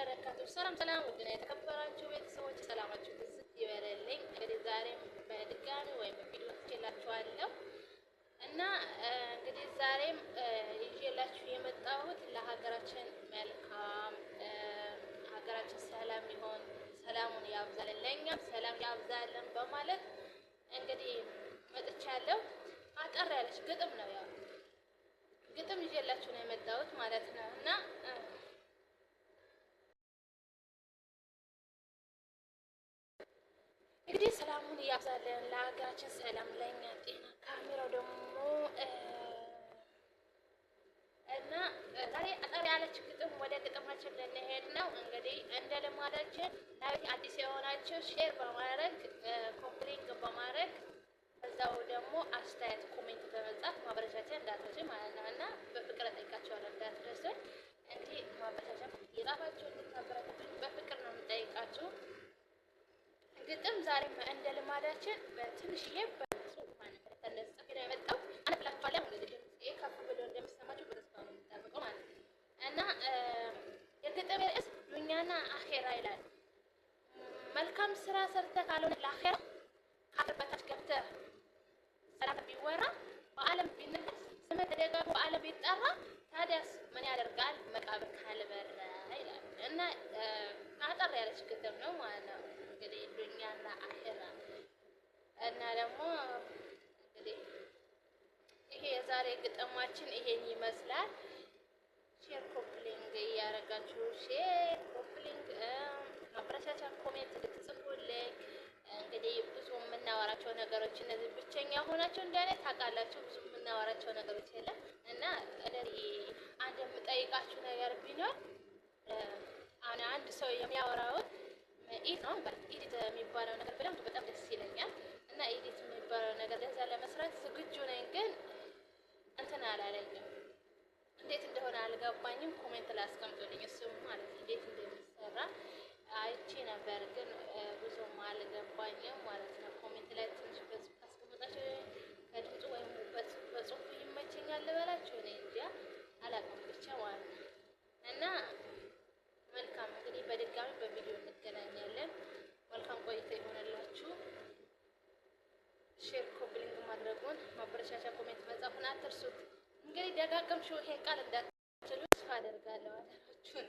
ወበረካቱ። ሰላም ሰላም፣ ውድና የተከበራችሁ ቤተሰቦች ሰላማችሁ ብዝት ይበለልኝ። እንግዲህ ዛሬም በድጋሚ ወይም ቪዲዮ ትችላችኋለሁ እና እንግዲህ ዛሬም ይዤላችሁ የመጣሁት ለሀገራችን መልካም ሀገራችን ሰላም ይሆን፣ ሰላሙን ያብዛልን፣ ለእኛም ሰላም ያብዛልን በማለት እንግዲህ መጥቻለሁ። አጠር ያለች ግጥም ነው፣ ያው ግጥም ይዤላችሁ ነው የመጣሁት ማለት ነው እና እንግዲህ ሰላሙን ያብዛልን፣ ለሀገራችን ሰላም፣ ለእኛ ጤና። ካሜራው ደግሞ እና ዛሬ አጠር ያለች ግጥም ወደ ግጥማችን ልንሄድ ነው። እንግዲህ እንደ ልማዳችን ላይ አዲስ የሆናችሁ ሼር በማድረግ ኮምፕሊንግ በማድረግ እዛው ደግሞ አስተያየት ኮሜንት በመጻፍ ማበረቻችን እንዳትረሱ ማለት ነው እና በፍቅር ጠይቃችኋለሁ እንዳትረሱ። እንግዲህ ማበረቻቻ የጻፋችሁ እንድታበረታቱኝ በፍቅር ነው የምጠይቃችሁ። ግጥም ዛሬም እንደ ልማዳችን በትንሽዬ በጽሁፍ ማለት ተነጽፍ ነው የመጣው። አነብላችኋለሁ። እንግዲህ ድምጼ ከፍ ብሎ እንደሚሰማችሁ በተስፋ ነው የምጠብቀው ማለት ነው እና የግጥም ርዕስ ዱንያና አኼራ ይላል። መልካም ስራ ሰርተህ ካልሆነ ለአኼራ ከአፈር በታች ገብተህ ሰላም ቢወራ በዓለም ቢነገስ ስምህ ተደጋግሞ በዓለም ቢጠራ ታዲያስ ምን ያደርጋል መቃብር ካልበራ ይላል እና አጠር ያለች ግጥም ነው ማለት ነው። እንግዲህ ዱንያና አኼራ እና ደግሞ እንግዲህ ይሄ የዛሬ ግጥማችን ይሄን ይመስላል። ሼር ኮፕሊንግ እያደረጋችሁ ሼር ኮፕሊንግ ማበረቻቻ ኮሜንት ልትጽፉልኝ። እንግዲህ ብዙ የምናወራቸው ነገሮች እነዚህ ብቸኛ ሆናቸው እንደኔ ታውቃላችሁ። ብዙ የምናወራቸው ነገሮች የለም እና አንድ የምጠይቃችሁ ነገር ቢኖር አሁን አንድ ሰው የሚያወራውን ኢት ነው ኢዲት የሚባለው ነገር በደንብ በጣም ደስ ይለኛል እና ኢዲት የሚባለው ነገር ለዛ ለመስራት ዝግጁ ነኝ፣ ግን እንትን አላለኝም። እንዴት እንደሆነ አልገባኝም። ኮሜንት ላይ አስቀምጡልኝ እሱም ማለት እንዴት እንደሚሰራ አይቼ ነበር፣ ግን ብዙም አልገባኝም ማለት ነው። ኮሜንት ላይ ትንሽ በጽሁፍ አስቀምጣችሁ ከድምፁ ወይም በጽሁፍ ይመቸኛል ልበላችሁ፣ እኔ እንጃ አላውቅም ብቻ ማለት ነው እና መልካም እንግዲህ በድጋሚ በቪዲዮ እንገናኛለን። መልካም ቆይታ ይሆንላችሁ። ሼር ኮፕሊንግ ማድረጉን ማበረሻሻ ኮሜንት መጻፉን አትርሱት። እንግዲህ ደጋግምሽው ይሄን ቃል እንዳትሉ ተስፋ አደርጋለሁ። አላችሁን